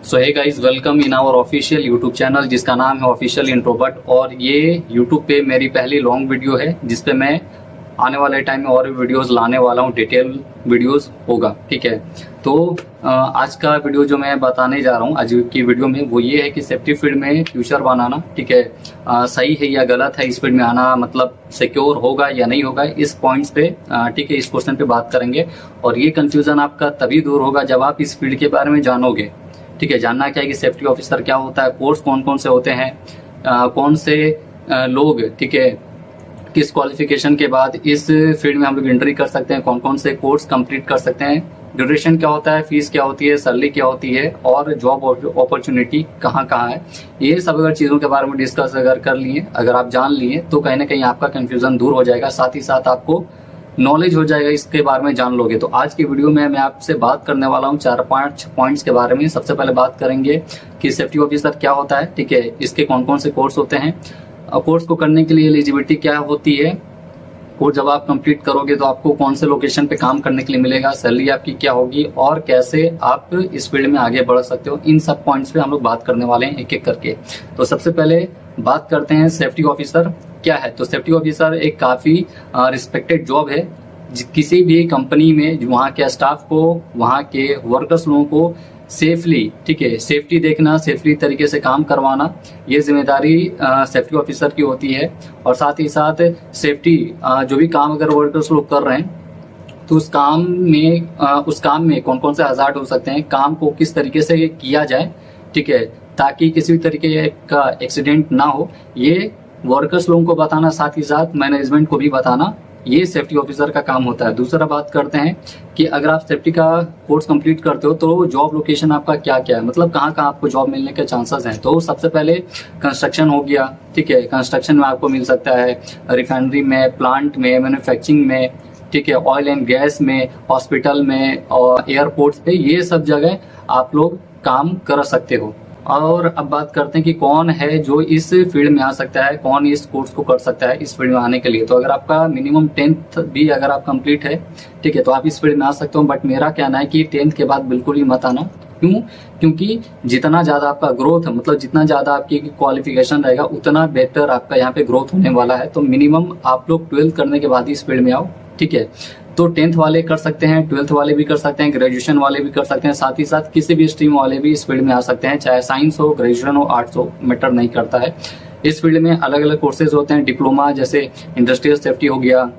So hey guys, welcome in our official YouTube channel जिसका नाम है ऑफिशियल इंट्रोवर्ट। और ये यूट्यूब पे मेरी पहली लॉन्ग वीडियो है जिसपे मैं आने वाले टाइम में और भी वीडियोस लाने वाला हूँ। डिटेल वीडियोस होगा, ठीक है। तो आज का वीडियो जो मैं बताने जा रहा हूँ आज की वीडियो में वो ये है कि सेफ्टी फील्ड में फ्यूचर बनाना, ठीक है, सही है या गलत है, इस फील्ड में आना मतलब सिक्योर होगा या नहीं होगा, इस पॉइंट्स पे ठीक है, इस क्वेश्चन पे बात करेंगे। और ये कंफ्यूजन आपका तभी दूर होगा जब आप इस फील्ड के बारे में जानोगे, ठीक है। जानना क्या है कि सेफ्टी ऑफिसर क्या होता है, कोर्स कौन कौन से होते हैं, कौन से लोग, ठीक है, किस क्वालिफिकेशन के बाद इस फील्ड में हम लोग एंट्री कर सकते हैं, कौन कौन से कोर्स कंप्लीट कर सकते हैं, ड्यूरेशन क्या होता है, फीस क्या होती है, सैलरी क्या होती है और जॉब अपॉर्चुनिटी कहाँ कहाँ है। ये सब अगर चीज़ों के बारे में डिस्कस अगर कर लिए, अगर आप जान लिए तो कहीं ना कहीं आपका कंफ्यूजन दूर हो जाएगा, साथ ही साथ आपको नॉलेज हो जाएगा, इसके बारे में जान लोगे। तो आज की वीडियो में मैं आपसे बात करने वाला हूँ 4-5 पॉइंट्स के बारे में। सबसे पहले बात करेंगे कि सेफ्टी ऑफिसर क्या होता है, ठीक है, इसके कौन कौन से कोर्स होते हैं, कोर्स को करने के लिए एलिजिबिलिटी क्या होती है, कोर्स जब आप कंप्लीट करोगे तो आपको कौन से लोकेशन पे काम करने के लिए मिलेगा, सैलरी आपकी क्या होगी और कैसे आप इस फील्ड में आगे बढ़ सकते हो। इन सब पॉइंट्स पे हम लोग बात करने वाले हैं एक एक करके। तो सबसे पहले बात करते हैं सेफ्टी ऑफिसर क्या है। तो सेफ्टी ऑफिसर एक काफ़ी रिस्पेक्टेड जॉब है। किसी भी कंपनी में वहाँ के स्टाफ को, वहाँ के वर्कर्स लोगों को सेफली, ठीक है, सेफ्टी देखना, सेफ्टी तरीके से काम करवाना, ये जिम्मेदारी सेफ्टी ऑफिसर की होती है। और साथ ही साथ सेफ्टी जो भी काम अगर वर्कर्स लोग कर रहे हैं तो उस काम में कौन कौन से हज़ार्ड हो सकते हैं, काम को किस तरीके से किया जाए, ठीक है, ताकि किसी भी तरीके का एक्सीडेंट ना हो, ये वर्कर्स लोगों को बताना, साथ ही साथ मैनेजमेंट को भी बताना, ये सेफ्टी ऑफिसर का काम होता है। दूसरा बात करते हैं कि अगर आप सेफ्टी का कोर्स कंप्लीट करते हो तो जॉब लोकेशन आपका क्या क्या है, मतलब कहाँ कहाँ आपको जॉब मिलने के चांसेस हैं। तो सबसे पहले कंस्ट्रक्शन हो गया, ठीक है, कंस्ट्रक्शन में आपको मिल सकता है, रिफाइनरी में, प्लांट में, मैन्युफैक्चरिंग में, ठीक है, ऑयल एंड गैस में, हॉस्पिटल में और एयरपोर्ट्स पे, ये सब जगह आप लोग काम कर सकते हो। और अब बात करते हैं कि कौन है जो इस फील्ड में आ सकता है, कौन इस कोर्स को कर सकता है इस फील्ड में आने के लिए। तो अगर आपका मिनिमम 10th भी अगर आप कंप्लीट है, ठीक है, तो आप इस फील्ड में आ सकते हो। बट मेरा कहना है कि 10th के बाद बिल्कुल ही मत आना। क्यों? क्योंकि जितना ज़्यादा आपका ग्रोथ, मतलब जितना ज़्यादा आपकी क्वालिफिकेशन रहेगा उतना बेटर आपका यहाँ पे ग्रोथ होने वाला है। तो मिनिमम आप लोग 12th करने के बाद ही इस फील्ड में आओ, ठीक है। तो 10th वाले कर सकते हैं, 12th वाले भी कर सकते हैं, ग्रेजुएशन वाले भी कर सकते हैं, साथ ही साथ किसी भी स्ट्रीम वाले भी इस फील्ड में आ सकते हैं, चाहे साइंस हो, ग्रेजुएशन हो, आर्ट्स हो, मैटर नहीं करता है। इस फील्ड में अलग अलग कोर्सेज होते हैं। डिप्लोमा जैसे इंडस्ट्रियल सेफ्टी हो गया,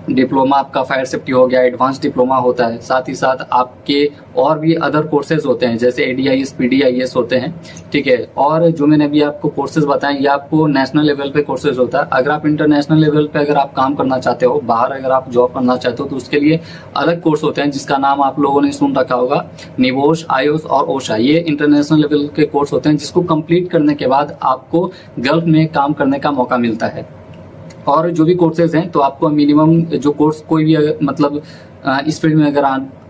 डिप्लोमा आपका फायर सेफ्टी हो गया, एडवांस डिप्लोमा होता है, साथ ही साथ आपके और भी अदर कोर्सेज होते हैं जैसे ADIS PDIS होते हैं, ठीक है। और जो मैंने अभी आपको कोर्सेज बताए ये आपको नेशनल लेवल पे कोर्सेज होता है। अगर आप इंटरनेशनल लेवल पे अगर आप काम करना चाहते हो, बाहर अगर आप जॉब करना चाहते हो, तो उसके लिए अलग कोर्स होते हैं जिसका नाम आप लोगों ने सुन रखा होगा, निवोश, आयोस और ओशा। ये इंटरनेशनल लेवल के कोर्स होते हैं जिसको कंप्लीट करने के बाद आपको गल्फ में काम करने का मौका मिलता है। और जो भी कोर्सेज हैं तो आपको मिनिमम जो कोर्स कोई भी मतलब इस फील्ड में अगर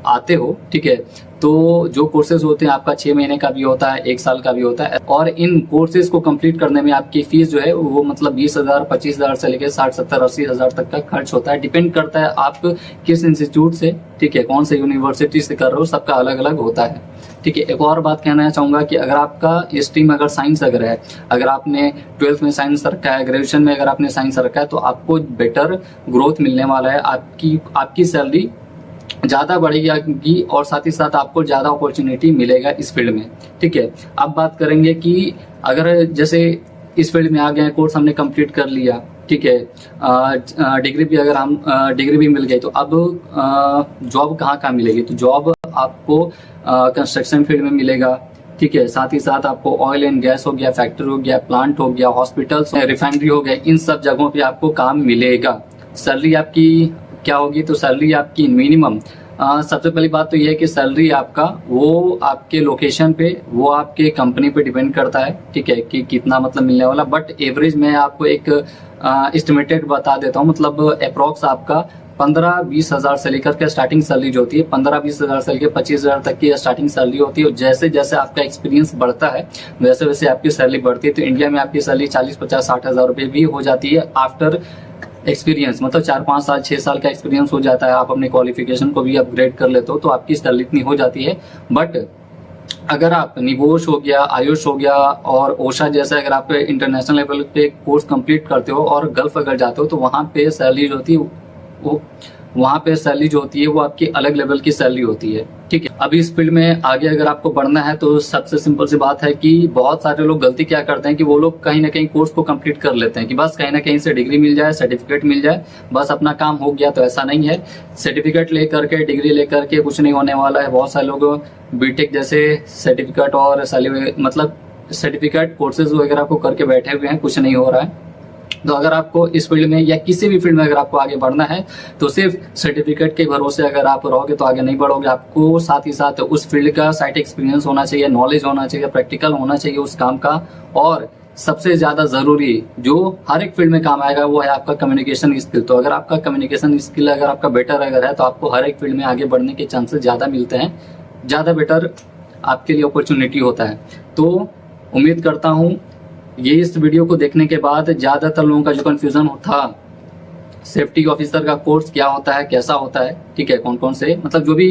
आते हो, ठीक है, तो जो कोर्सेज होते हैं आपका 6 महीने का भी होता है, 1 साल का भी होता है। और इन कोर्सेज को कंप्लीट करने में आपकी फीस जो है वो मतलब 20,000 25,000 से लेकर 60 70 80 हज़ार तक का खर्च होता है। डिपेंड करता है आप किस इंस्टीट्यूट से, ठीक है, कौन से यूनिवर्सिटी से कर रहे हो, सबका अलग अलग होता है, ठीक है। एक और बात कहना चाहूँगा कि अगर आपका स्ट्रीम अगर साइंस अगर है, अगर आपने 12th में साइंस रखा है, ग्रेजुएशन में अगर आपने साइंस रखा है, तो आपको बेटर ग्रोथ मिलने वाला है, आपकी सैलरी ज़्यादा बढ़ेगी और साथ ही साथ आपको ज़्यादा अपॉर्चुनिटी मिलेगा इस फील्ड में, ठीक है। अब बात करेंगे कि अगर जैसे इस फील्ड में आ गए, कोर्स हमने कंप्लीट कर लिया, ठीक है, डिग्री भी अगर हम डिग्री भी मिल गई, तो अब जॉब कहाँ कहाँ मिलेगी। तो जॉब आपको कंस्ट्रक्शन फील्ड में मिलेगा, ठीक है, साथ ही साथ आपको ऑयल एंड गैस हो गया, फैक्ट्री हो गया, प्लांट हो गया, हॉस्पिटल्स, रिफाइनरी हो गया, इन सब जगहों पे आपको काम मिलेगा। सैलरी आपकी क्या होगी, तो सैलरी आपकी मिनिमम सबसे पहली बात तो यह है कि सैलरी आपका वो आपके लोकेशन पे, वो आपके कंपनी पे डिपेंड करता है, ठीक है, कि कितना मतलब मिलने वाला। बट एवरेज मैं आपको एक एस्टिमेटेड बता देता हूँ, मतलब अप्रॉक्स आपका 15-20 हज़ार से लेकर के स्टार्टिंग सैलरी जो होती है, 15-20 हज़ार से लेकर 25 हज़ार तक की स्टार्टिंग सैलरी होती है। और जैसे जैसे आपका एक्सपीरियंस बढ़ता है वैसे वैसे आपकी सैलरी बढ़ती है। तो इंडिया में आपकी सैलरी 40-50-60 हज़ार रुपये भी हो जाती है आफ्टर एक्सपीरियंस, मतलब 4-5 साल 6 साल का एक्सपीरियंस हो जाता है, आप अपने क्वालिफिकेशन को भी अपग्रेड कर लेते हो तो आपकी सैलरी इतनी हो जाती है। बट अगर आप निवोश हो गया, आयुष हो गया और ओशा जैसे अगर आप इंटरनेशनल लेवल पे कोर्स कंप्लीट करते हो और गल्फ अगर जाते हो तो वहाँ पे सैलरी जो होती है वो वहाँ पे सैलरी जो होती है वो आपकी अलग लेवल की सैलरी होती है। ठीक है, अभी इस फील्ड में आगे अगर आपको बढ़ना है तो सबसे सिंपल सी बात है कि बहुत सारे लोग गलती क्या करते हैं कि वो लोग कहीं ना कहीं कोर्स को कंप्लीट कर लेते हैं कि बस कहीं ना कहीं से डिग्री मिल जाए, सर्टिफिकेट मिल जाए, बस अपना काम हो गया। तो ऐसा नहीं है, सर्टिफिकेट लेकर के, डिग्री लेकर के कुछ नहीं होने वाला है। बहुत सारे लोग बीटेक जैसे सर्टिफिकेट और मतलब सर्टिफिकेट कोर्सेज वगैरह को करके बैठे हुए हैं, कुछ नहीं हो रहा है। तो अगर आपको इस फील्ड में या किसी भी फील्ड में अगर आपको आगे बढ़ना है तो सिर्फ सर्टिफिकेट के भरोसे अगर आप रहोगे तो आगे नहीं बढ़ोगे। आपको साथ ही साथ उस फील्ड का साइट एक्सपीरियंस होना चाहिए, नॉलेज होना चाहिए, प्रैक्टिकल होना चाहिए उस काम का। और सबसे ज्यादा जरूरी जो हर एक फील्ड में काम आएगा वो है आपका कम्युनिकेशन स्किल। तो अगर आपका कम्युनिकेशन स्किल अगर आपका बेटर अगर है तो आपको हर एक फील्ड में आगे बढ़ने के चांसेस ज्यादा मिलते हैं, ज्यादा बेटर आपके लिए अपॉर्चुनिटी होता है। तो उम्मीद करता हूँ ये इस वीडियो को देखने के बाद ज़्यादातर लोगों का जो कन्फ्यूज़न था सेफ्टी ऑफिसर का कोर्स क्या होता है, कैसा होता है, ठीक है, कौन कौन से मतलब जो भी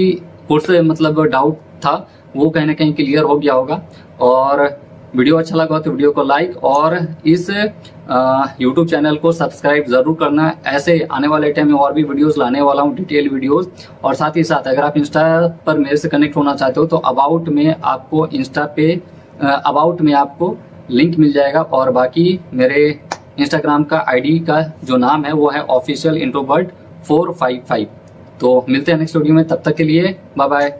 कोर्स मतलब डाउट था वो कहीं ना कहीं क्लियर हो गया होगा। और वीडियो अच्छा लगा तो वीडियो को लाइक और इस यूट्यूब चैनल को सब्सक्राइब ज़रूर करना। ऐसे आने वाले टाइम में और भी वीडियोस लाने वाला हूँ, डिटेल वीडियोस। और साथ ही साथ अगर आप इंस्टा पर मेरे से कनेक्ट होना चाहते हो तो अबाउट में आपको अबाउट में आपको लिंक मिल जाएगा। और बाकी मेरे इंस्टाग्राम का आईडी का जो नाम है वो है official introvert 455। तो मिलते हैं नेक्स्ट वीडियो में, तब तक के लिए बाय बाय।